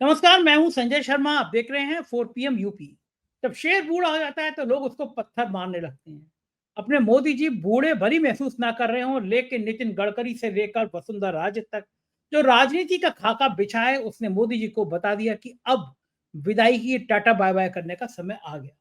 नमस्कार, मैं हूं संजय शर्मा। आप देख रहे हैं 4 पीएम यूपी। जब शेर बूढ़ा हो जाता है तो लोग उसको पत्थर मारने लगते हैं। अपने मोदी जी बूढ़े भली महसूस ना कर रहे हों, लेकिन नितिन गडकरी से लेकर वसुंधरा राजे तक जो राजनीति का खाका बिछा है, उसने मोदी जी को बता दिया कि अब विदाई की टाटा बाय बाय करने का समय आ गया।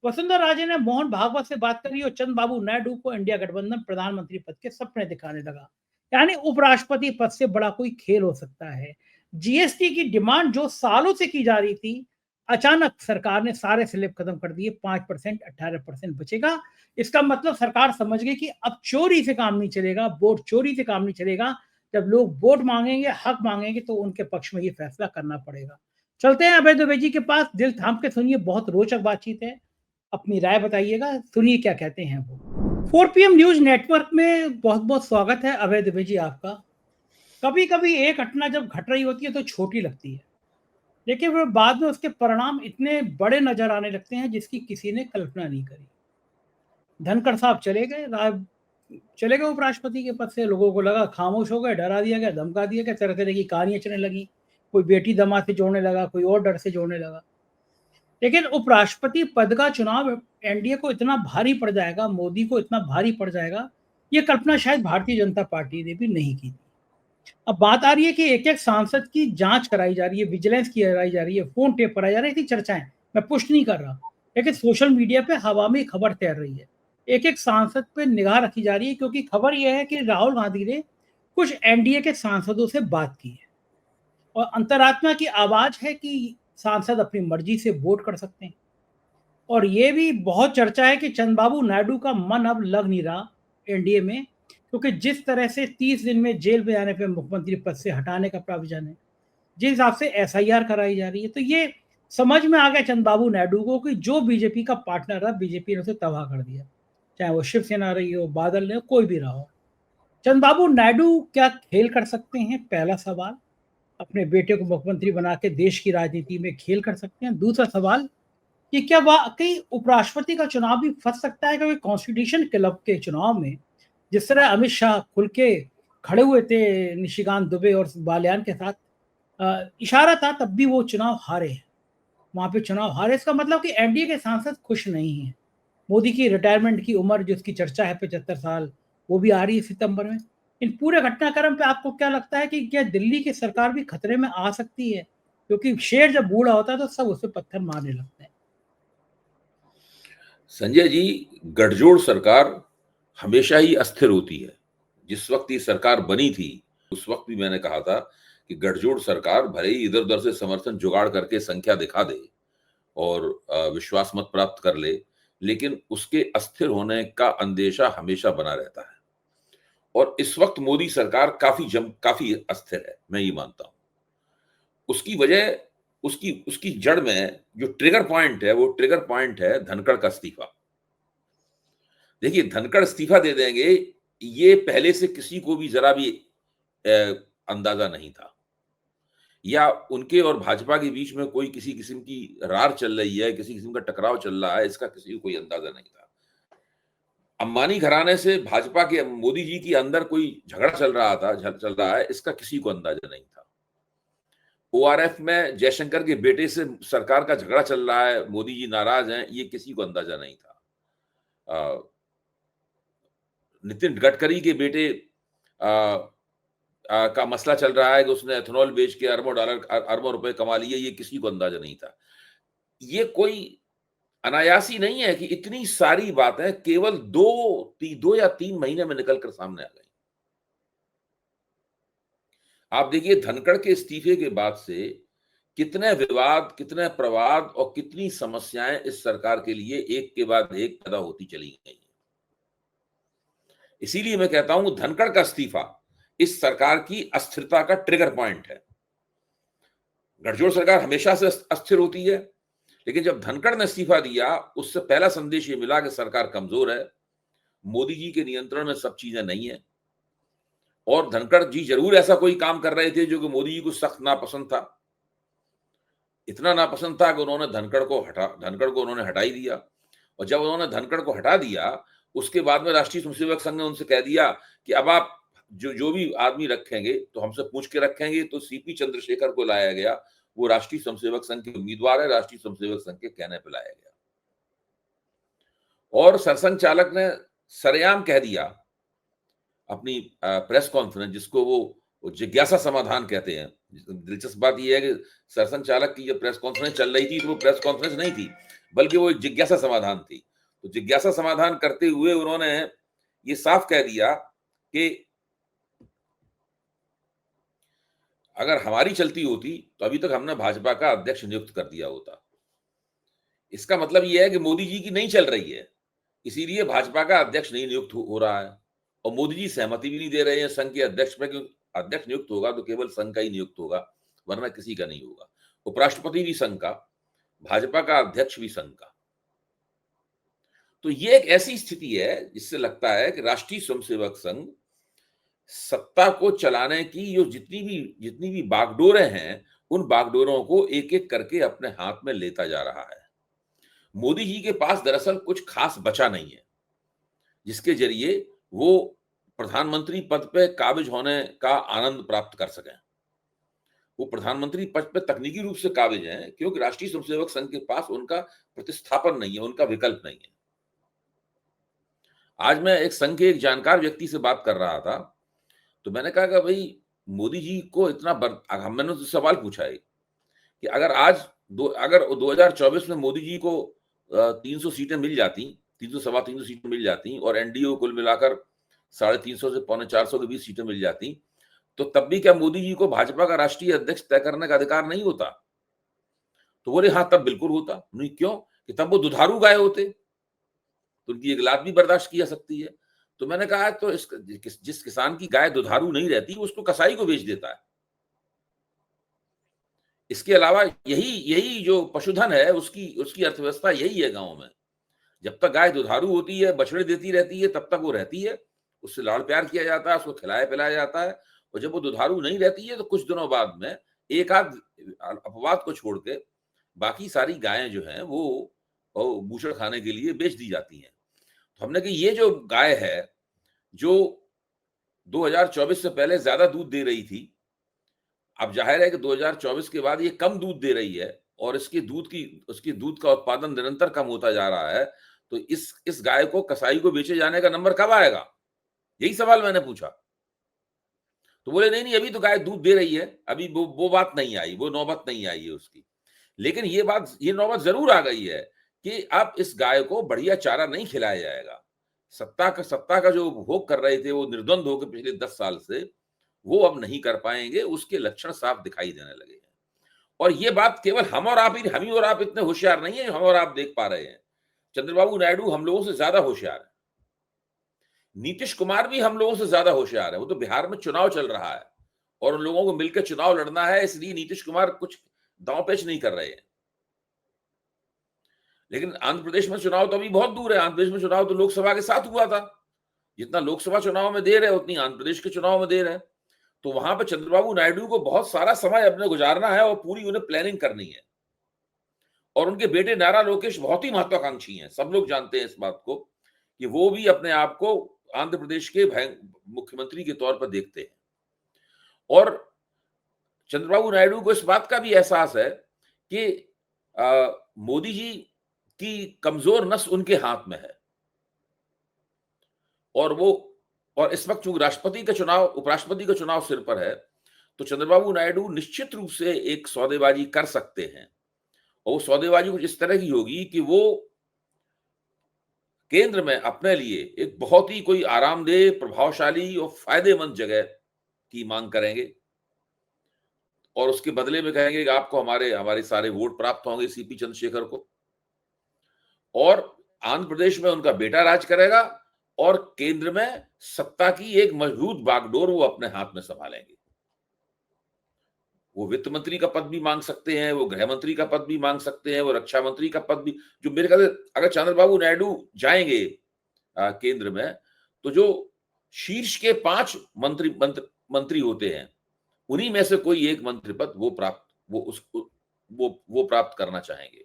वसुंधरा राजे ने मोहन भागवत से बात करी और चंद्रबाबू नायडू को इंडिया गठबंधन प्रधानमंत्री पद के सपने दिखाने लगा। यानी उपराष्ट्रपति पद से बड़ा कोई खेल हो सकता है। जीएसटी की डिमांड जो सालों से की जा रही थी, अचानक सरकार ने सारे स्लैब खत्म कर दिए। 5% 18% बचेगा। इसका मतलब सरकार समझ गई कि अब चोरी से काम नहीं चलेगा, वोट चोरी से काम नहीं चलेगा। जब लोग वोट मांगेंगे, हक मांगेंगे, तो उनके पक्ष में ये फैसला करना पड़ेगा। चलते हैं अभय दुबे जी के पास, दिल थाम के सुनिए, बहुत रोचक बातचीत है। अपनी राय बताइएगा, सुनिए क्या कहते हैं वो। 4 पीएम न्यूज नेटवर्क में बहुत बहुत स्वागत है अभय दुबे जी आपका। कभी कभी एक घटना जब घट रही होती है तो छोटी लगती है, लेकिन फिर बाद में उसके परिणाम इतने बड़े नजर आने लगते हैं जिसकी किसी ने कल्पना नहीं करी। धनखड़ साहब चले गए उपराष्ट्रपति के पद से। लोगों को लगा खामोश हो गए, डरा दिया गया, धमका दिया गया, तरह तरह की कहानियां चलने लगी। कोई बेटी दामाद से जोड़ने लगा, कोई और डर से जोड़ने लगा। लेकिन उपराष्ट्रपति पद का चुनाव एनडीए को इतना भारी पड़ जाएगा, मोदी को इतना भारी पड़ जाएगा, ये कल्पना शायद भारतीय जनता पार्टी ने भी नहीं की थी। अब बात आ रही है कि एक-एक सांसद की जाँच कराई जा रही है, विजिलेंस की कराई जा रही है, फ़ोन टेप कराया जा रहा है, ऐसी चर्चाएँ। मैं पुष्टि नहीं कर रहा, लेकिन सोशल मीडिया पे हवा में खबर तैर रही है। एक-एक सांसद पे निगाह रखी जा रही है, क्योंकि खबर ये है कि राहुल गांधी ने कुछ एनडीए के सांसदों से बात की है और अंतरात्मा की आवाज़ है कि सांसद अपनी मर्ज़ी से वोट कर सकते हैं। और ये भी बहुत चर्चा है कि चंद्रबाबू नायडू का मन अब लग नहीं रहा एनडीए में, क्योंकि जिस तरह से 30 दिन में जेल में आने पे मुख्यमंत्री पद से हटाने का प्रावधान है, जिस हिसाब से एसआईआर कराई जा रही है, तो ये समझ में आ गया चंद्रबाबू नायडू को कि जो बीजेपी का पार्टनर रहा, बीजेपी ने उसे तबाह कर दिया। चाहे वो शिवसेना रही हो, बादल ने हो, कोई भी रहा हो। चंद्रबाबू नायडू क्या खेल कर सकते हैं? पहला सवाल। अपने बेटे को मुख्यमंत्री बना के देश की राजनीति में खेल कर सकते हैं? दूसरा सवाल कि क्या वाक़ई उपराष्ट्रपति का चुनाव भी फँस सकता है? क्योंकि कॉन्स्टिट्यूशन क्लब के चुनाव में जिस तरह अमित शाह खुल के खड़े हुए थे निशिकांत दुबे और बालियान के साथ, इशारा था, तब भी वो चुनाव हारे हैं। वहाँ पे चुनाव हारे, इसका मतलब कि एनडीए के सांसद खुश नहीं हैं। मोदी की रिटायरमेंट की उम्र जिसकी चर्चा है 75 साल, वो भी आ रही है सितंबर में। इन पूरे घटनाक्रम पे आपको क्या लगता है कि क्या दिल्ली की सरकार भी खतरे में आ सकती है? क्योंकि शेर जब बूढ़ा होता है तो सब उस पे पत्थर मारने लगते हैं। संजय जी, गठजोड़ सरकार हमेशा ही अस्थिर होती है। जिस वक्त ये सरकार बनी थी, उस वक्त भी मैंने कहा था कि गठजोड़ सरकार भले ही इधर उधर से समर्थन जुगाड़ करके संख्या दिखा दे और विश्वास मत प्राप्त कर ले, लेकिन उसके अस्थिर होने का अंदेशा हमेशा बना रहता है। और इस वक्त मोदी सरकार काफी अस्थिर है, मैं ये मानता हूं। उसकी वजह उसकी उसकी जड़ में जो ट्रिगर पॉइंट है, वो ट्रिगर पॉइंट है धनखड़ का इस्तीफा। देखिए, धनखड़ इस्तीफा दे देंगे, ये पहले से किसी को भी जरा भी अंदाजा नहीं था, या उनके और भाजपा के बीच में कोई किसी किस्म की रार चल रही है, किसी किस्म का टकराव चल रहा है, इसका किसी को कोई अंदाजा नहीं था। अंबानी घराने से भाजपा के मोदी जी के अंदर कोई झगड़ा चल रहा है, इसका किसी को अंदाजा नहीं था। ओआरएफ में जयशंकर के बेटे से सरकार का झगड़ा चल रहा है, मोदी जी नाराज हैं, ये किसी को अंदाजा नहीं था। नितिन गडकरी के बेटे का मसला चल रहा है कि उसने एथेनॉल बेच के अरबों रुपए कमा लिए, ये किसी को अंदाजा नहीं था। ये कोई अनायासी नहीं है कि इतनी सारी बातें केवल 2 या 3 महीने में निकल कर सामने आ गई। आप देखिए, धनखड़ के इस्तीफे के बाद से कितने विवाद, कितने प्रवाद और कितनी समस्याएं इस सरकार के लिए एक के बाद एक पैदा होती चली गई। इसीलिए मैं कहता हूं, धनखड़ का इस्तीफा इस सरकार की अस्थिरता का ट्रिगर पॉइंट है। गठजोड़ सरकार हमेशा से अस्थिर होती है, लेकिन जब धनखड़ ने इस्तीफा दिया, उससे पहला संदेश ये मिला कि सरकार कमजोर है, मोदी जी के नियंत्रण में सब चीजें नहीं है। और धनखड़ जी जरूर ऐसा कोई काम कर रहे थे जो कि मोदी जी को सख्त नापसंद था। इतना नापसंद था कि उन्होंने धनखड़ को उन्होंने हटा ही दिया। और जब उन्होंने धनखड़ को हटा दिया, उसके बाद में राष्ट्रीय स्वयंसेवक संघ ने उनसे कह दिया कि अब आप जो जो भी आदमी रखेंगे तो हमसे पूछ के रखेंगे। तो सीपी चंद्रशेखर को लाया गया वो राष्ट्रीय स्वयंसेवक संघ के उम्मीदवार है, राष्ट्रीय स्वयंसेवक संघ के कहने पे लाया गया। और सरसंघ चालक ने सरेआम कह दिया अपनी प्रेस कॉन्फ्रेंस, जिसको वो जिज्ञासा समाधान कहते हैं। दिलचस्प बात यह है कि सरसंघ चालक की जब प्रेस कॉन्फ्रेंस चल रही थी तो वो प्रेस कॉन्फ्रेंस नहीं थी, बल्कि वो एक जिज्ञासा समाधान थी। तो जिज्ञासा समाधान करते हुए उन्होंने ये साफ कह दिया कि अगर हमारी चलती होती तो अभी तक हमने भाजपा का अध्यक्ष नियुक्त कर दिया होता। इसका मतलब यह है कि मोदी जी की नहीं चल रही है, इसीलिए भाजपा का अध्यक्ष नहीं नियुक्त हो रहा है। और मोदी जी सहमति भी नहीं दे रहे हैं संघ के अध्यक्ष में, क्योंकि अध्यक्ष नियुक्त होगा तो केवल संघ का ही नियुक्त होगा, वरना किसी का नहीं होगा। उपराष्ट्रपति भी संघ का, भाजपा का अध्यक्ष भी संघ का। तो ये एक ऐसी स्थिति है जिससे लगता है कि राष्ट्रीय स्वयंसेवक संघ सत्ता को चलाने की जो जितनी भी बागडोरें हैं, उन बागडोरों को एक एक करके अपने हाथ में लेता जा रहा है। मोदी जी के पास दरअसल कुछ खास बचा नहीं है जिसके जरिए वो प्रधानमंत्री पद पे काबिज होने का आनंद प्राप्त कर सकें। वो प्रधानमंत्री पद पे तकनीकी रूप से काबिज हैं, क्योंकि राष्ट्रीय स्वयंसेवक संघ के पास उनका प्रतिस्थापन नहीं है, उनका विकल्प नहीं है। आज मैं एक संघ के एक जानकार व्यक्ति से बात कर रहा था, तो मैंने कहा कि भाई मोदी जी को मैंने उससे सवाल पूछा है कि अगर 2024 में मोदी जी को 300 सीटें मिल जाती, 300 सवा 300 सीटें मिल जाती और एनडीए को कुल मिलाकर 350 से 450 के बीच सीटें मिल जाती, तो तब भी क्या मोदी जी को भाजपा का राष्ट्रीय अध्यक्ष तय करने का अधिकार नहीं होता? तो बोले हाँ, तब बिल्कुल होता। नहीं, क्यों? कि तब वो दुधारू गाय होते, तो उनकी एक लात भी बर्दाश्त की जा सकती है। तो मैंने कहा तो जिस किसान की गाय दुधारू नहीं रहती, उसको कसाई को बेच देता है। इसके अलावा यही जो पशुधन है, उसकी अर्थव्यवस्था यही है गांव में। जब तक गाय दुधारू होती है, बछड़े देती रहती है, तब तक वो रहती है, उससे लाड़ प्यार किया जाता है, उसको खिलाया पिलाया जाता है। और जब वो दुधारू नहीं रहती है तो कुछ दिनों बाद में एक आध अपवाद को छोड़ के बाकी सारी गायें जो हैं वो बूचड़ खाने के लिए बेच दी जाती हैं। तो हमने कहा ये जो गाय है जो 2024 से पहले ज्यादा दूध दे रही थी, अब जाहिर है कि 2024 के बाद ये कम दूध दे रही है और उसके दूध का उत्पादन निरंतर कम होता जा रहा है, तो इस गाय को कसाई को बेचे जाने का नंबर कब आएगा? यही सवाल मैंने पूछा। तो बोले नहीं, अभी तो गाय दूध दे रही है, अभी वो बात नहीं आई, वो नौबत नहीं आई है उसकी। लेकिन ये नौबत जरूर आ गई है कि अब इस गाय को बढ़िया चारा नहीं खिलाया जाएगा। सत्ता का जो उपभोग कर रहे थे वो निर्द्वंद होकर पिछले 10 साल से, वो अब नहीं कर पाएंगे, उसके लक्षण साफ दिखाई देने लगे हैं। और ये बात केवल हम और आप इतने होशियार नहीं है, हम और आप देख पा रहे हैं। चंद्रबाबू नायडू हम लोगों से ज्यादा होशियार है, नीतीश कुमार भी हम लोगों से ज्यादा होशियार है। वो तो बिहार में चुनाव चल रहा है और उन लोगों को मिलकर चुनाव लड़ना है, इसलिए नीतीश कुमार कुछ दांव पेच नहीं कर रहे हैं। लेकिन आंध्र प्रदेश में चुनाव तो अभी बहुत दूर है। आंध्र प्रदेश में चुनाव तो लोकसभा के साथ हुआ था। जितना लोकसभा चुनाव में देर है उतनी आंध्र प्रदेश के चुनाव में देर है। तो वहां पर चंद्रबाबू नायडू को बहुत सारा समय अपने गुजारना है और पूरी उन्हें प्लानिंग करनी है। और उनके बेटे नारा लोकेश बहुत ही महत्वाकांक्षी हैं, सब लोग जानते हैं इस बात को कि वो भी अपने आप को आंध्र प्रदेश के मुख्यमंत्री के तौर पर देखते हैं। और चंद्रबाबू नायडू को इस बात का भी एहसास है कि मोदी जी की कमजोर नस उनके हाथ में है। और इस वक्त चूंकि उपराष्ट्रपति का चुनाव सिर पर है, तो चंद्रबाबू नायडू निश्चित रूप से एक सौदेबाजी कर सकते हैं। और वो सौदेबाजी कुछ इस तरह की होगी कि वो केंद्र में अपने लिए एक बहुत ही कोई आरामदेह, प्रभावशाली और फायदेमंद जगह की मांग करेंगे और उसके बदले में कहेंगे कि आपको हमारे सारे वोट प्राप्त होंगे सीपी चंद्रशेखर को। और आंध्र प्रदेश में उनका बेटा राज करेगा और केंद्र में सत्ता की एक मजबूत बागडोर वो अपने हाथ में संभालेंगे। वो वित्त मंत्री का पद भी मांग सकते हैं, वो गृह मंत्री का पद भी मांग सकते हैं, वो रक्षा मंत्री का पद भी, जो मेरे ख्याल से अगर चंद्रबाबू नायडू जाएंगे केंद्र में, तो जो शीर्ष के 5 मंत्री होते हैं उन्हीं में से कोई एक मंत्री पद वो प्राप्त करना चाहेंगे।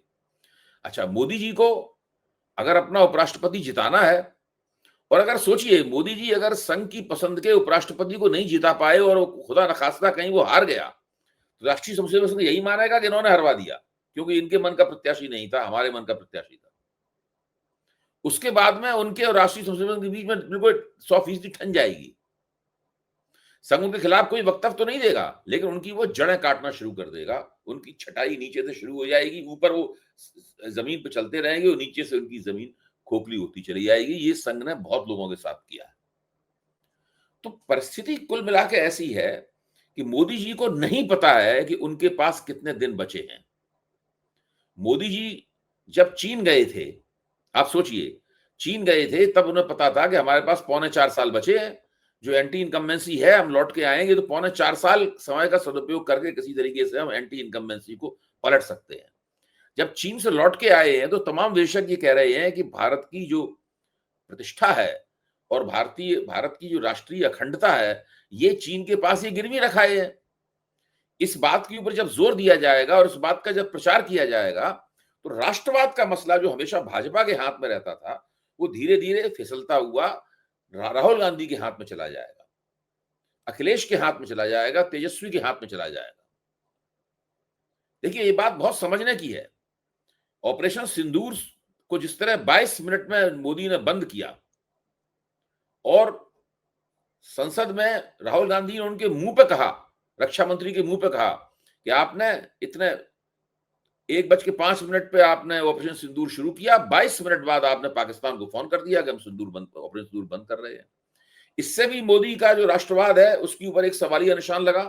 अच्छा, मोदी जी को अगर अपना उपराष्ट्रपति जिताना है, और अगर सोचिए मोदी जी अगर संघ की पसंद के उपराष्ट्रपति को नहीं जिता पाए और खुदा न खास्ता कहीं वो हार गया, तो राष्ट्रीय स्वयंसेवक संघ यही मानेगा कि इन्होंने हरवा दिया, क्योंकि इनके मन का प्रत्याशी नहीं था, हमारे मन का प्रत्याशी था। उसके बाद में उनके और राष्ट्रीय स्वयंसेवक संघ के बीच में बिल्कुल 100% ठन जाएगी। संघ उनके खिलाफ कोई वक्तव्य तो नहीं देगा, लेकिन उनकी वो जड़ें काटना शुरू कर देगा, उनकी छटाई नीचे से शुरू हो जाएगी, ऊपर वो जमीन पे चलते रहेंगे और नीचे से उनकी जमीन खोखली होती चली जाएगी। ये संघ ने बहुत लोगों के साथ किया है। तो परिस्थिति कुल मिला के ऐसी है कि मोदी जी को नहीं पता है कि उनके पास कितने दिन बचे हैं। मोदी जी जब चीन गए थे, आप सोचिए, चीन गए थे तब उन्हें पता था कि हमारे पास 3.25 साल बचे हैं, जो एंटी इनकम्बेंसी है, हम लौट के आएंगे तो 3.25 साल समय का सदुपयोग करके किसी तरीके से हम एंटी इनकम्बेंसी को पलट सकते हैं। जब चीन से लौट के आए हैं तो तमाम विशेषज्ञ कह रहे हैं कि भारत की जो प्रतिष्ठा है और भारत की जो राष्ट्रीय अखंडता है, ये चीन के पास ये गिरवी रखाए है। इस बात के ऊपर जब जोर दिया जाएगा और इस बात का जब प्रचार किया जाएगा, तो राष्ट्रवाद का मसला जो हमेशा भाजपा के हाथ में रहता था, वो धीरे धीरे फिसलता हुआ राहुल गांधी के हाथ में चला जाएगा, अखिलेश के हाथ में चला जाएगा, तेजस्वी के हाथ में चला जाएगा। देखिए, ये बात बहुत समझने की है। ऑपरेशन सिंदूर को जिस तरह 22 मिनट में मोदी ने बंद किया और संसद में राहुल गांधी ने उनके मुंह पे कहा, रक्षा मंत्री के मुंह पे कहा कि आपने इतने 1:05 पे आपने ऑपरेशन सिंदूर शुरू किया, 22 मिनट बाद आपने पाकिस्तान को फोन कर दिया कि हम ऑपरेशन सिंदूर बंद कर रहे हैं। इससे भी मोदी का जो राष्ट्रवाद है उसके ऊपर एक सवालिया निशान लगा,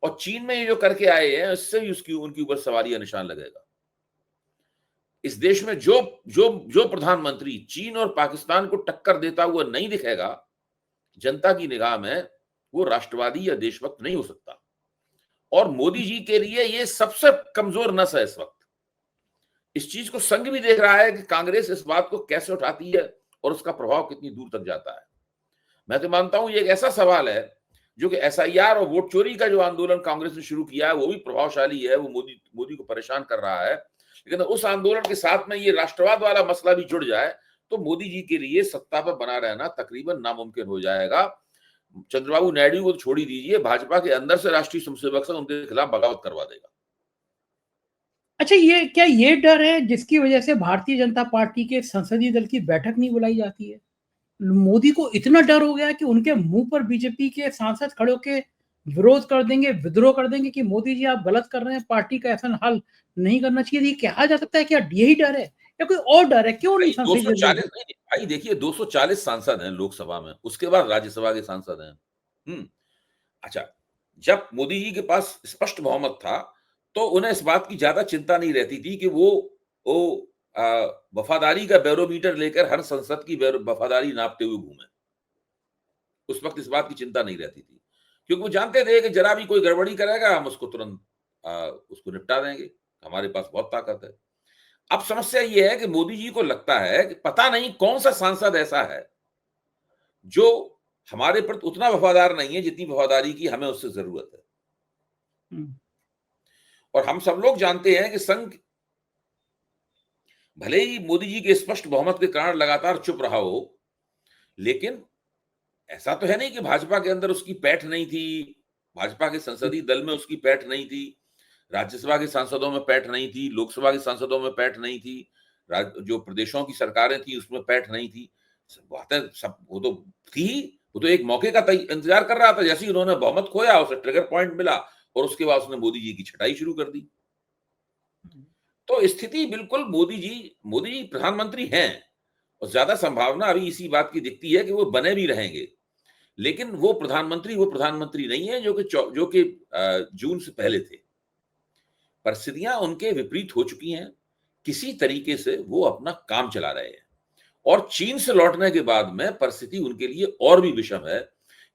और चीन में ये जो करके आए हैं इससे भी उनके ऊपर सवालिया निशान लगेगा। इस देश में जो जो जो प्रधानमंत्री चीन और पाकिस्तान को टक्कर देता हुआ नहीं दिखेगा, जनता की निगाह में वो राष्ट्रवादी या देशभक्त नहीं हो सकता। और मोदी जी के लिए ये सबसे कमजोर नस है इस वक्त। इस चीज को संघ भी देख रहा है कि कांग्रेस इस बात को कैसे उठाती है और उसका प्रभाव कितनी दूर तक जाता है। मैं तो मानता हूं ये एक ऐसा सवाल है जो कि एसआईआर और वोट चोरी का जो आंदोलन कांग्रेस ने शुरू किया है वो भी प्रभावशाली है, वो मोदी को परेशान कर रहा है। लेकिन उस आंदोलन के साथ में ये राष्ट्रवाद वाला मसला भी जुड़ जाए तो मोदी जी के लिए सत्ता पर बना रहना तकरीबन नामुमकिन हो जाएगा। चंद्रबाबू नायडू को तो छोड़ ही दीजिए, भाजपा के अंदर से राष्ट्रीय स्वयंसेवक संघ उनके खिलाफ बगावत करवा देगा। अच्छा, ये डर है जिसकी वजह से भारतीय जनता पार्टी के संसदीय दल की बैठक नहीं बुलाई जाती है? मोदी को इतना डर हो गया कि उनके मुंह पर बीजेपी के सांसद खड़े होकर विरोध कर देंगे, विद्रोह कर देंगे कि मोदी जी आप गलत कर रहे हैं, पार्टी का ऐसा हाल नहीं करना चाहिए। ये कहा जा सकता है क्या यही डर है या कोई और डर है? क्यों नहीं संसदीय 240 नहीं भाई, देखिए 240 सांसद हैं लोकसभा में, उसके बाद राज्यसभा के सांसद हैं। अच्छा, जब मोदी जी के पास स्पष्ट बहुमत था तो उन्हें इस बात की ज्यादा चिंता नहीं रहती थी कि वो वफादारी का बैरोमीटर लेकर हर संसद की वफादारी नापते हुए घूमे। उस वक्त इस बात की चिंता नहीं रहती थी, क्योंकि वो जानते थे कि जरा भी कोई गड़बड़ी करेगा हम उसको तुरंत उसको निपटा देंगे, हमारे पास बहुत ताकत है। अब समस्या ये है कि मोदी जी को लगता है कि पता नहीं कौन सा सांसद ऐसा है जो हमारे प्रति उतना वफादार नहीं है जितनी वफादारी की हमें उससे जरूरत है। और हम सब लोग जानते हैं कि संघ भले ही मोदी जी के स्पष्ट बहुमत के कारण लगातार चुप रहा हो, लेकिन ऐसा तो है नहीं कि भाजपा के अंदर उसकी पैठ नहीं थी, भाजपा के संसदीय दल में उसकी पैठ नहीं थी, राज्यसभा के सांसदों में पैठ नहीं थी, लोकसभा के सांसदों में पैठ नहीं थी, जो प्रदेशों की सरकारें थी उसमें पैठ नहीं थी। बातें सब वो तो थी, वो तो एक मौके का इंतजार कर रहा था। जैसे ही उन्होंने बहुमत खोया, उसे ट्रिगर पॉइंट मिला और उसके बाद उसने मोदी जी की छटाई शुरू कर दी। तो स्थिति बिल्कुल मोदी जी प्रधानमंत्री हैं और ज्यादा संभावना अभी इसी बात की दिखती है कि वो बने भी रहेंगे, लेकिन वो प्रधानमंत्री नहीं है जो कि जून से पहले थे। परिस्थितियां उनके विपरीत हो चुकी हैं, किसी तरीके से वो अपना काम चला रहे हैं और चीन से लौटने के बाद में परिस्थिति उनके लिए और भी विषम है,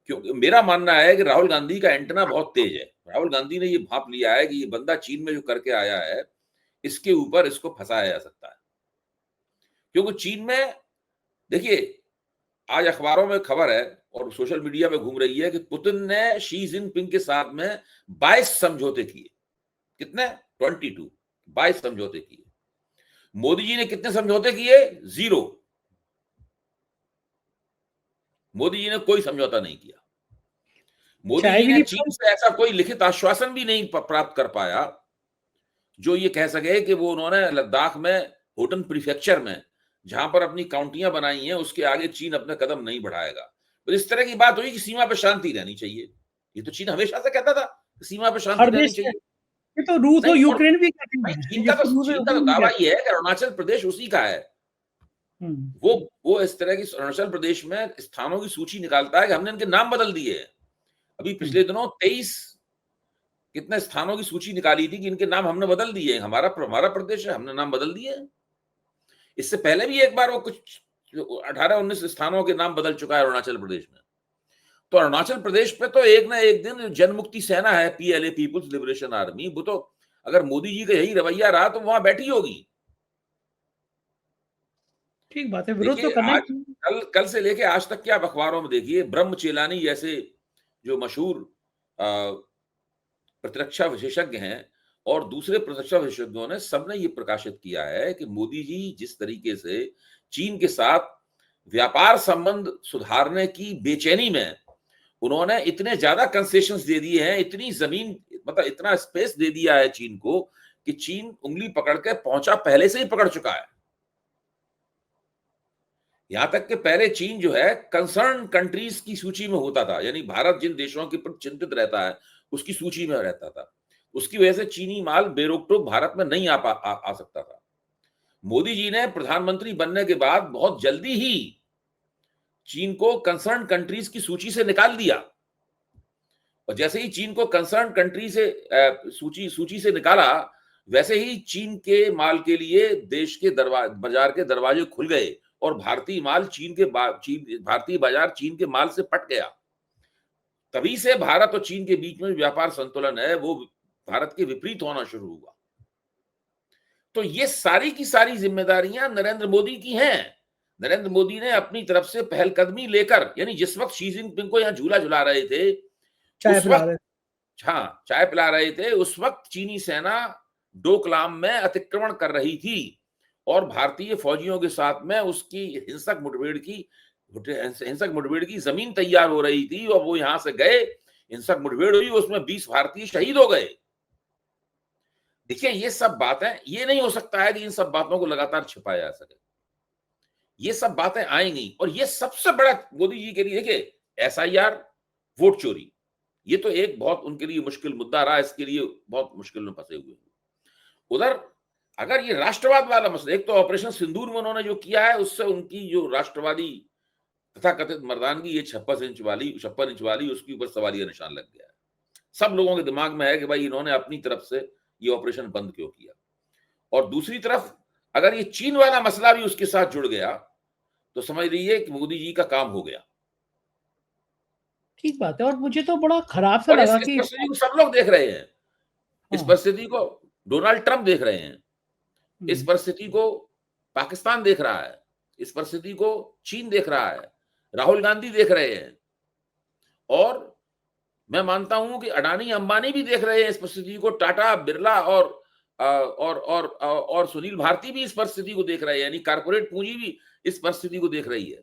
क्योंकि मेरा मानना है कि राहुल गांधी का एंटेना बहुत तेज है। राहुल गांधी ने ये भांप लिया है कि ये बंदा चीन में जो करके आया है इसके ऊपर इसको फंसाया जा सकता है, क्योंकि चीन में देखिए आज अखबारों में खबर है और सोशल मीडिया पे घूम रही है कि पुतिन ने शी जिनपिंग के साथ में 22 समझौते किए। कितने? 22 समझौते किए। मोदी जी ने कितने समझौते किए? 0। मोदी जी ने कोई समझौता नहीं किया। मोदी चाय जी भी ने नहीं चीन पिलाई। से ऐसा कोई लिखित आश्वासन भी नहीं प्राप्त कर पाया जो ये कह सके कि वो उन्होंने लद्दाख में होटन प्रीफेक्चर में जहां पर अपनी काउंटियां बनाई हैं उसके आगे चीन अपने कदम नहीं बढ़ाएगा। तो इस तरह की बात हुई कि सीमा पर शांति रहनी चाहिए। ये तो चीन हमेशा से कहता था कि सीमा पर शांति हर रहनी देश के, चाहिए। ये तो रूस और नहीं, और यूक्रेन भी कहते भाई हैं, ये तो रूस और चीन का तो यूक्रेन भी दावा कहते ये है कि अरुणाचल प्रदेश उसी का है। हैं। वो इस तरह की अरुणाचल प्रदेश में स्थानों की सूची निकालता है कि हमने इनके नाम बदल दिए हैं। अभी पिछले दिनों 23 कितने स्थानों की सूची निकाली थी कि इनके नाम हमने बदल दिए हैं, हमारा प्रदेश है, हमने नाम बदल दिए हैं। इससे पहले भी एक बार वो कुछ 18-19 स्थानों के नाम बदल चुका है अरुणाचल प्रदेश में। तो अरुणाचल प्रदेश पे तो एक ना एक दिन जनमुक्ति सेना है, पीएलए, पीपुल्स लिबरेशन आर्मी, वो तो अगर मोदी जी का यही रवैया रहा तो वहां बैठी होगी। ठीक बात है, विरोध तो देखिए करना ही आज चाहिए। कल से लेके आज तक क्या अखबारों में देखिए, ब्रह्म चेलानी जैसे जो मशहूर प्रतिरक्षा विशेषज्ञ हैं और दूसरे प्रतिरक्षा विशेषज्ञों ने सबने ये प्रकाशित किया है कि मोदी जी जिस तरीके से चीन के साथ व्यापार संबंध सुधारने की बेचैनी में उन्होंने इतने ज्यादा कंसेशंस दे दिए हैं, इतनी जमीन मतलब इतना स्पेस दे दिया है चीन को कि चीन उंगली पकड़ के पहुंचा पहले से ही पकड़ चुका है। यहां तक कि पहले चीन जो है कंसर्न कंट्रीज की सूची में होता था, यानी भारत जिन देशों के प्रति चिंतित रहता है उसकी सूची में रहता था। उसकी वजह से चीनी माल बेरोक-टोक भारत में नहीं आ सकता था। मोदी जी ने प्रधानमंत्री बनने के बाद बहुत जल्दी ही चीन को कंसर्न कंट्रीज की सूची से निकाल दिया और जैसे ही चीन को कंसर्न कंट्री से सूची से निकाला, वैसे ही चीन के माल के लिए देश के बाजार के दरवाजे खुल गए और भारतीय बाजार चीन के माल से पट गया। तभी से भारत और चीन के बीच में व्यापार संतुलन है वो भारत के विपरीत होना शुरू हुआ। तो ये सारी की सारी जिम्मेदारियां नरेंद्र मोदी की हैं। नरेंद्र मोदी ने अपनी तरफ से पहलकदमी लेकर, यानी जिस वक्त शी जिनपिंग को यहां झूला झुला रहे थे, चाय उस पिला वक्त रहे। हाँ चाय पिला रहे थे, उस वक्त चीनी सेना डोकलाम में अतिक्रमण कर रही थी और भारतीय फौजियों के साथ में उसकी हिंसक मुठभेड़ की जमीन तैयार हो रही थी और वो यहां से गए, हिंसक मुठभेड़ हुई, उसमें 20 भारतीय शहीद हो गए। देखिए ये सब बातें, ये नहीं हो सकता है कि इन सब बातों को लगातार छिपाया जा सके। ये सब बातें आएंगी और ये सबसे बड़ा मोदी जी के लिए, देखिए एसआईआर, वोट चोरी, ये तो एक बहुत उनके लिए मुश्किल मुद्दा रहा, इसके लिए बहुत मुश्किल में फंसे हुए। उधर अगर ये राष्ट्रवाद वाला मसला, एक तो ऑपरेशन सिंदूर में उन्होंने जो किया है उससे उनकी जो राष्ट्रवादी तथाकथित मर्दानगी, ये 56 इंच वाली उसके ऊपर सवालिया निशान लग गया है। सब लोगों के दिमाग में है कि भाई इन्होंने अपनी तरफ से ये ऑपरेशन बंद क्यों किया। और दूसरी तरफ अगर ये चीन वाला मसला भी उसके साथ जुड़ गया तो समझ लीजिए कि मोदी जी का काम हो गया। ठीक बात है, और मुझे तो बड़ा खराब सा और लगा इस कि परिस्थिति को सब लोग देख रहे हैं। इस हाँ। परिस्थिति को डोनाल्ड ट्रंप देख रहे हैं, इस परिस्थिति को पाकिस्तान देख रहा है, इस परिस्थिति को चीन देख रहा है, राहुल गांधी देख रहे हैं और मैं मानता हूं कि अडानी अंबानी भी देख रहे हैं इस परिस्थिति को। टाटा, बिरला और सुनील भारती भी इस परिस्थिति को देख रहे हैं, यानी कारपोरेट पूंजी भी इस परिस्थिति को देख रही है।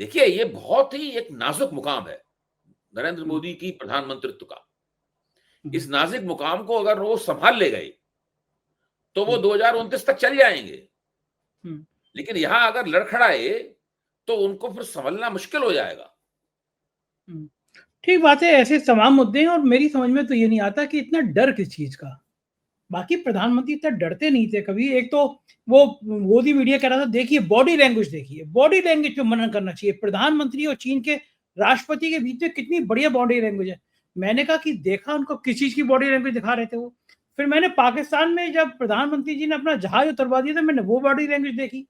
देखिए ये बहुत ही एक नाजुक मुकाम है नरेंद्र मोदी की प्रधानमंत्रित्व का। इस नाजुक मुकाम को अगर वो संभाल ले गए तो वो 2029 तक चल जाएंगे, लेकिन यहां अगर लड़खड़ाए तो उनको फिर संभलना मुश्किल हो जाएगा। ठीक बात है, ऐसे तमाम मुद्दे हैं और मेरी समझ में तो ये नहीं आता कि इतना डर किस चीज का। बाकी प्रधानमंत्री इतना डरते नहीं थे कभी। एक तो वो मोदी मीडिया कह रहा था, देखिए बॉडी लैंग्वेज, देखिए बॉडी लैंग्वेज पे मनन करना चाहिए। प्रधानमंत्री और चीन के राष्ट्रपति के बीच में कितनी बढ़िया बॉडी लैंग्वेज है। मैंने कहा कि देखा उनको किस चीज की बॉडी लैंग्वेज दिखा रहे थे वो। फिर मैंने पाकिस्तान में जब प्रधानमंत्री जी ने अपना जहाज उतरवा दिया था, मैंने वो बॉडी लैंग्वेज देखी,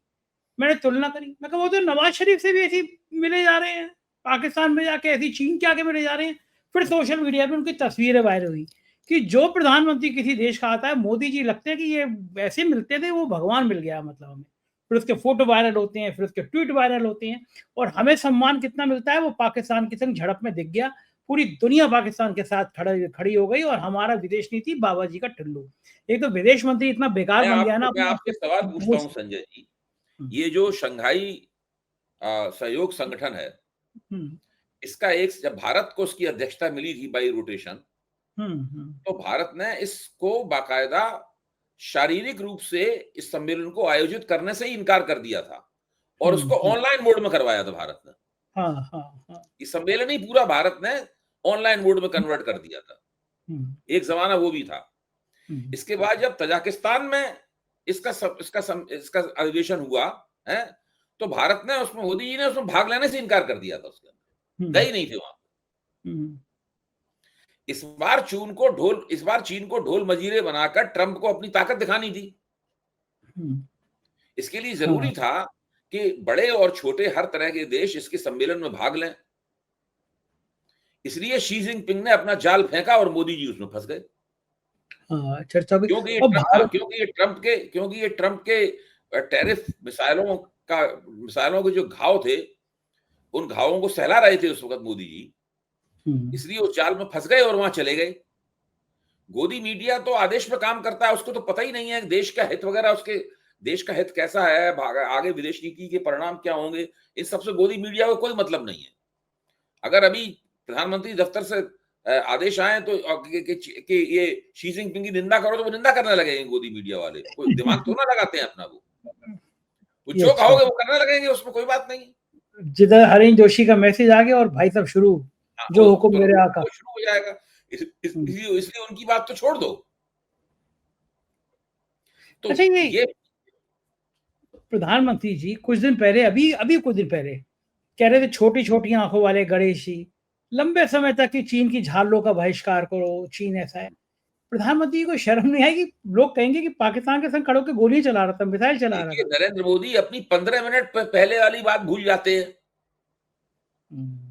मैंने तुलना करी। मैं कहा वो तो नवाज शरीफ से भी ऐसी मिले जा रहे हैं, पाकिस्तान में जाके ऐसी चीन के आगे मिले जा रहे हैं। फिर सोशल मीडिया पे उनकी तस्वीरें वायरल हुई कि जो प्रधानमंत्री किसी देश का आता है, मोदी जी लगते हैं कि ये ऐसे मिलते थे वो भगवान मिल गया मतलब हमें। फिर उसके फोटो वायरल होते हैं, फिर उसके ट्वीट वायरल होते हैं और हमें सम्मान कितना मिलता है वो पाकिस्तान के संग झड़प में दिख गया। पूरी दुनिया पाकिस्तान के साथ खड़ी हो गई और हमारा विदेश नीति बाबा जी का टुल्लू। एक तो विदेश मंत्री इतना बेकार बन गया ना मैं अपना। आपसे सवाल पूछता हूं संजय जी, ये जो शंघाई सहयोग संगठन है, इसका एक, जब भारत को उसकी अध्यक्षता मिली थी बाई रोटेशन, तो भारत ने इसको बाकायदा शारीरिक रूप से इस सम्मेलन को आयोजित करने से ही इनकार कर दिया था और उसको ऑनलाइन मोड में करवाया था भारत ने। इस सम्मेलन ही पूरा भारत ने ऑनलाइन मोड में कन्वर्ट कर दिया था। एक जमाना वो भी था। इसके बाद जब तजाकिस्तान में इसका अधिवेशन हुआ है, तो भारत ने उसमें, मोदी जी ने उसमें भाग लेने से इनकार कर दिया था, उसके अंदर गए नहीं थे वहां। इस बार चीन को ढोल मजीरे बनाकर ट्रंप को अपनी ताकत दिखानी थी। इसके लिए जरूरी था कि बड़े और छोटे हर तरह के देश इसके सम्मेलन में भाग लें। इसलिए शी जिनपिंग ने अपना जाल फेंका और मोदी जी उसमें फंस गए। चर्चा भी, क्योंकि ये ट्रंप के टैरिफ मिसाइलों के जो घाव थे, उन घावों को सहला रहे थे उस वक्त मोदी जी, इसलिए उस जाल में फंस गए और वहां चले गए। गोदी मीडिया तो आदेश पे काम करता है, उसको तो पता ही नहीं है देश का हित वगैरह, उसके देश का हित कैसा है, आगे विदेश नीति के परिणाम क्या होंगे, इन सबसे गोदी मीडिया को कोई मतलब नहीं है। अगर अभी प्रधानमंत्री दफ्तर से आदेश आए तो कि ये शी जिनपिंग की निंदा करो, तो वो निंदा करने लगेंगे गोदी मीडिया वाले। कोई दिमाग तो ना लगाते हैं अपना, वो जो कहोगे वो करने लगेंगे, उसमें कोई बात नहीं। जिधर हरीश जोशी का मैसेज आ गया और भाई साहब शुरू, जो हुक्म मेरे आका, शुरू हो जाएगा। इसलिए उनकी बात तो छोड़ दो। तो अच्छा, ये प्रधानमंत्री जी कुछ दिन पहले, अभी कुछ दिन पहले कह रहे थे छोटी छोटी आंखों वाले गणेश जी, लंबे समय तक कि चीन की झालों का बहिष्कार करो, चीन ऐसा है। प्रधानमंत्री को शर्म नहीं आएगी? लोग कहेंगे कि पाकिस्तान के संग खड़े होकर गोली चला रहा था, मिसाइल चला रहा था। नरेंद्र मोदी अपनी 15 मिनट पहले वाली बात भूल जाते हैं।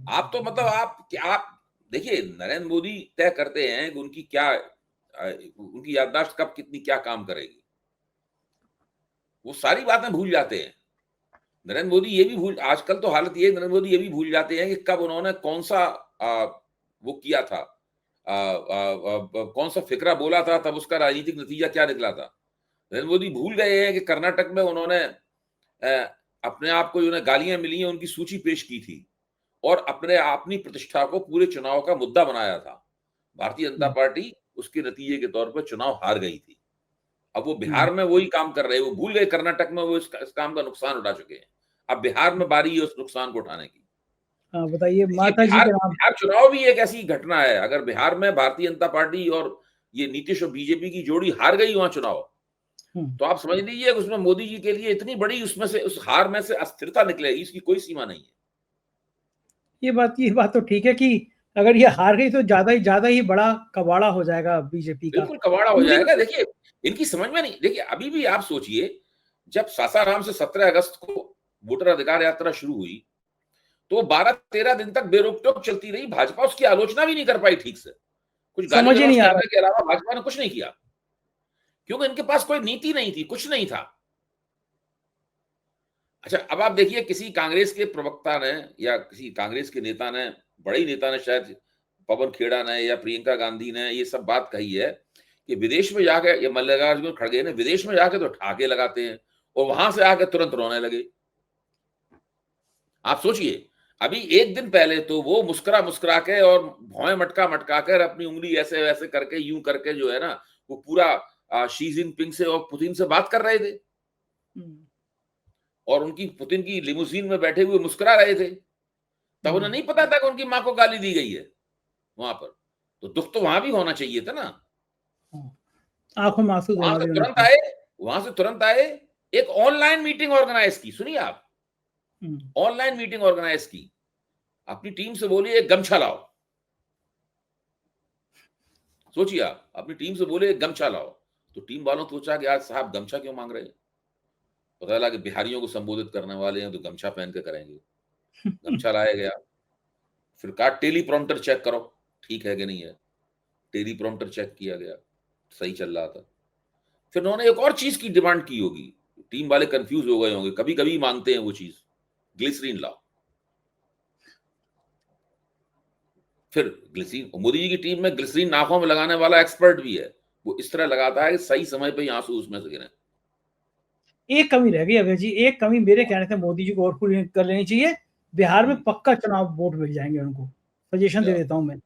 आप तो मतलब आप देखिए, नरेंद्र मोदी तय करते हैं कि उनकी याददाश्त कब कितनी क्या काम करेगी, वो सारी बातें भूल जाते हैं। नरेंद्र मोदी ये भी आजकल तो हालत ये, नरेंद्र मोदी ये भी भूल जाते हैं कि कब उन्होंने कौन सा वो किया था, कौन सा फिक्रा बोला था, तब उसका राजनीतिक नतीजा क्या निकला था। नरेंद्र मोदी भूल गए हैं कि कर्नाटक में उन्होंने अपने आप को जो गालियां मिली हैं उनकी सूची पेश की थी और अपनी प्रतिष्ठा को पूरे चुनाव का मुद्दा बनाया था। भारतीय जनता पार्टी उसके नतीजे के तौर पर चुनाव हार गई थी। अब वो बिहार में वही काम कर रहे हैं। वो भूल गए कर्नाटक में वो इस काम का नुकसान उठा चुके हैं। अब बिहार में बारी है उस नुकसान को उठाने की। बताइए, माता जी के नाम। बिहार चुनाव भी एक ऐसी घटना है। अगर बिहार में भारतीय जनता पार्टी और ये नीतीश और बीजेपी की जोड़ी हार गई वहां चुनाव, तो आप समझ लीजिए उसमें मोदी जी के लिए इतनी बड़ी उसमें से उस हार में से अस्थिरता निकलेगी, इसकी कोई सीमा नहीं है। ये बात तो ठीक है कि अगर ये हार गई तो ज्यादा ही बड़ा कबाड़ा हो जाएगा बीजेपी का। बिल्कुल कबाड़ा हो जाएगा। देखिए, इनकी समझ में नहीं। देखिए, अभी भी आप सोचिए, जब सासाराम से 17 अगस्त को वोटर अधिकार यात्रा शुरू हुई, तो 12-13 दिन तक बेरोक-टोक चलती रही। भाजपा उसकी आलोचना भी नहीं कर पाई ठीक से। कुछ गाली गलौज करने के अलावा भाजपा ने कुछ नहीं किया, क्योंकि इनके पास कोई नीति नहीं थी, कुछ नहीं था। अच्छा, अब आप देखिए, किसी कांग्रेस के प्रवक्ता ने या किसी कांग्रेस के नेता ने, बड़े नेता ने, शायद पवन खेड़ा ने या प्रियंका गांधी ने ये सब बात कही है कि विदेश में जाके, या मल्लिकार्जुन खड़गे ने, विदेश में जाके तो ठहाके लगाते हैं और वहां से आके तुरंत रोने लगे। आप सोचिए, अभी एक दिन पहले तो वो मुस्कुरा के और भौएं मटका कर अपनी उंगली ऐसे वैसे करके, यूं करके जो है ना, वो पूरा शी जिनपिंग से और पुतिन से बात कर रहे थे और उनकी पुतिन की लिमुजीन में बैठे हुए मुस्कुरा रहे थे। तब उन्हें नहीं पता था कि उनकी मां को गाली दी गई है वहां पर। तो दुख तो वहां भी होना चाहिए था ना। आंखों में आंसू वहां से तुरंत आए, एक ऑनलाइन मीटिंग ऑर्गेनाइज की। सुनिए आप, ऑनलाइन मीटिंग ऑर्गेनाइज की, अपनी टीम से बोलिए एक गमछा लाओ। सोचिए आप, अपनी टीम से बोले एक गमछा लाओ, तो टीम वालों ने सोचा कि आज साहब गमछा क्यों मांग रहे हैं। पता लगा कि बिहारियों को संबोधित करने वाले हैं तो गमछा पहन के करेंगे। गमछा लाया गया, फिर कहा टेलीप्रॉम्प्टर चेक करो ठीक है कि नहीं है। टेलीप्रॉम्प्टर चेक किया गया, सही चल रहा था। फिर उन्होंने एक और चीज की डिमांड की होगी, टीम वाले कंफ्यूज हो गए होंगे, कभी कभी मांगते हैं वो चीज, ग्लिसरीन लाओ। फिर ग्लिसरीन, मोदी जी की टीम में ग्लिसरीन आंखों में लगाने वाला एक्सपर्ट भी है। वो इस तरह लगाता है कि सही समय पे आंसू उसमें से गिरे। एक कमी रह गई अभय जी, एक कमी मेरे कहने से मोदी जी को और पूरी कर लेनी चाहिए, बिहार में पक्का चुनाव वोट मिल जाएँगे उनको, सजेशन दे क्या? देता हूँ मैं।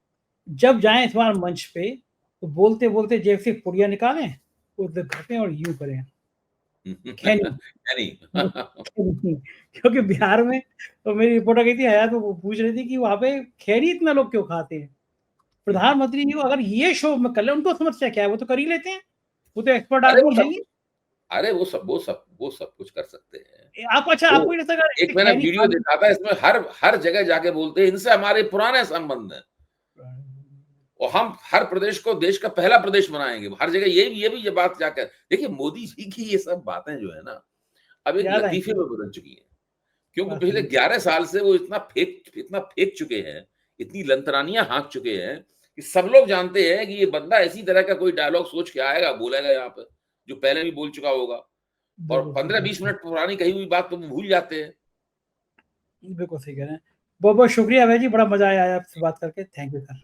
जब जाएँ इस बार मंच पे, तो बोलते-बोलते जेब से पुड़िया निकालें, उधर घसें और यूँ करें, खैनी। यानी क्योंकि बिहार में तो मेरी रिपोर्टर गई थी हयात, वो पूछ रही थी कि वहाँ पे खैनी इतना लोग क्यों खाते हैं? प्रधानमंत्री जी को अगर ये शो में कर लें, उनको समस्या क्या है? वो तो कर ही लेते हैं। वो तो एक्सपर्ट अरे वो आदमी है सब ही। कुछ अरे वो सब कुछ कर सकते हैं। आप अच्छा वो आपको नहीं लगता अगर एक ऐसे मैंने खैनी वीडियो खा ली। देखा था, इसमें हर हर जगह जाके बोलते हैं इनसे हमारे पुराने संबंध हैं और हम हर प्रदेश को देश का पहला प्रदेश बनाएँगे। हर जगह ये बात जाकर देखिए मोदी जी की ये सब बातें जो है ना, अब एक याद लतीफ़े आएँगी। में बदल चुकी हैं। क्योंकि बात पिछले सही। 11 साल से वो इतना फेंक चुके हैं, इतनी लंतरानियाँ हाँक चुके हैं, कि सब लोग जानते हैं कि ये बंदा इसी तरह का कोई डायलॉग सोच के आएगा, बोलेगा यहाँ पे, जो पहले भी बोल चुका होगा और बिल्कुल सही कह 15-20 रहे हैं। मिनट पुरानी कही हुई बात तो वो भूल जाते हैं। बिल्कुल सही कह रहे हैं। बहुत-बहुत शुक्रिया अभय जी, बड़ा मज़ा आया आज आपसे बात करके। Thank you sir.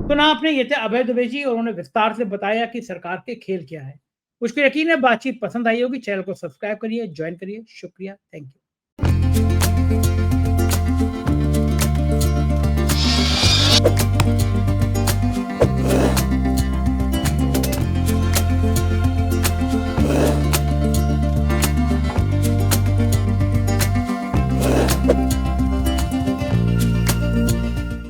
तो ना आपने ये थे अभय दुबे जी और उन्होंने विस्तार से बताया कि सरकार के खेल क्या है। मुझको यकीन है बातचीत पसंद आई होगी। चैनल को सब्सक्राइब करिए, जॉइन करिए। शुक्रिया, थैंक यू।